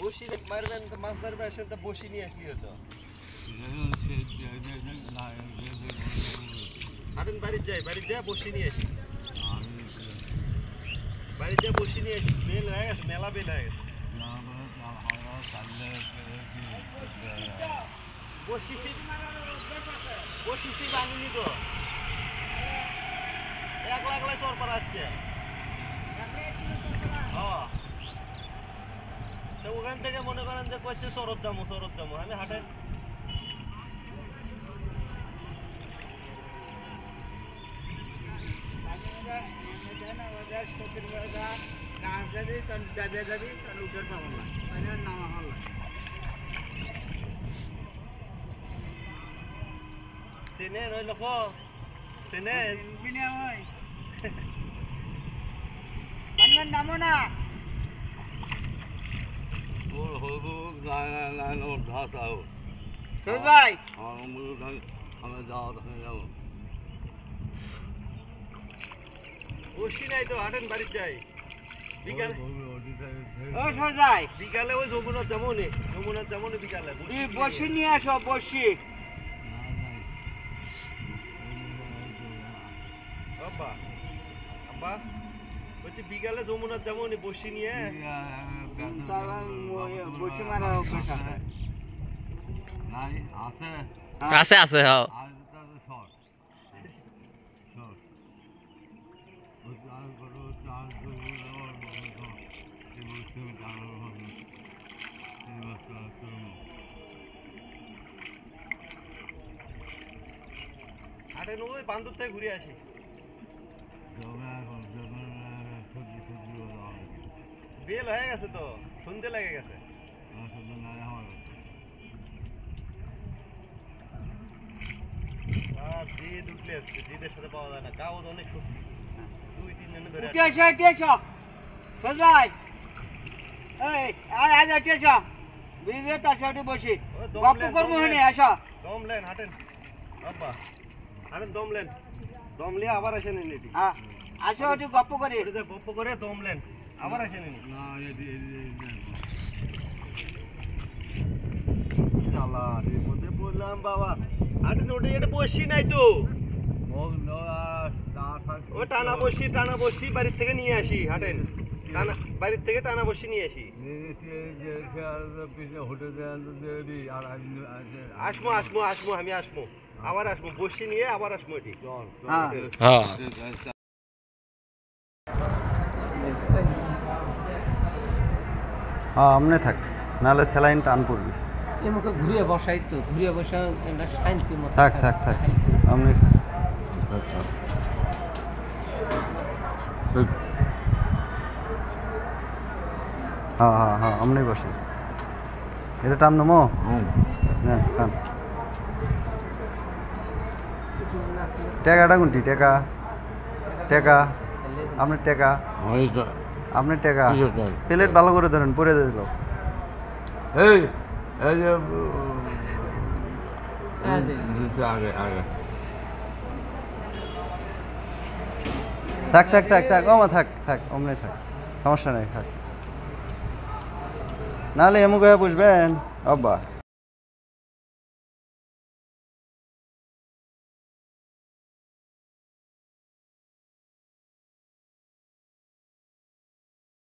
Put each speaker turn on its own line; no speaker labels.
বসি মারবেন তো মাছ মারবেন সেটা বসি নিয়ে আসলি হতো হাটেন বাড়ির যাই বসি নিয়ে আসি বাড়িতে বসি নিয়ে আসি বেল হয়ে গেছে মেলা বেল হয়ে গেছে বসিছি বাঙুনি তো এক লাগলে চর পড়া হচ্ছে তো ওখান থেকে মনে করেন যে করছে চরত দামো আমি হাটেন চেনেন ওই লোক চেনেন
নামো না ভাই
বসি নাই তো হাটেন বাড়ির যাই বিকালে বিকালে ওই যমুনার যেমন বিকালে
বসি নিয়ে আসো বসি
আব্বা আব্বা বলছি বিকালে যমুনার যেমন বসি নিয়ে
বসি মারা
আছে আছে হ্যাঁ
হাটেন ওই বান্দর থেকে ঘুরে আসি বেল হয়ে গেছে তো সন্ধে লেগে গেছে জিদের সাথে পাওয়া যায় না গাও অনেক সত্যি 2-3 জনে ধরে
বসি গপ্প করবো আসো
দমলেন হাটেন আব্বা হাটেন দমলে আবার আসেন এটি
আসো একটু গপ্প করে
গপ্প করে দমলেন আবার আসেন এর মধ্যে বললাম বাবা হাটেন ওটা এটা বসি নাই তো ও টানা বসি বাড়ির থেকে নিয়ে আসি হাটেন বাড়ির থেকে টানা বসি নিয়ে আসি আসবো আমি আসবো আবার আসবো বসি নিয়ে আবার আসবো এটি
আমনে থাক নাহলে স্যালাইন টান পড়বি
এমকে ঘুরিয়ে বসাই তো ঘুরিয়ে বসা শান্তি মতো
থাক আমনে হ্যাঁ আমনে বসে এটা টান দমো টান টেকাটা কোনটি টেকা আপনার টেকা প্লেট ভালো করে ধরেন পরে দিল থাক ওমা থাক অমনে থাক সমস্যা নেই থাক নাহলে এমুক হয়ে বুঝবেন আব্বা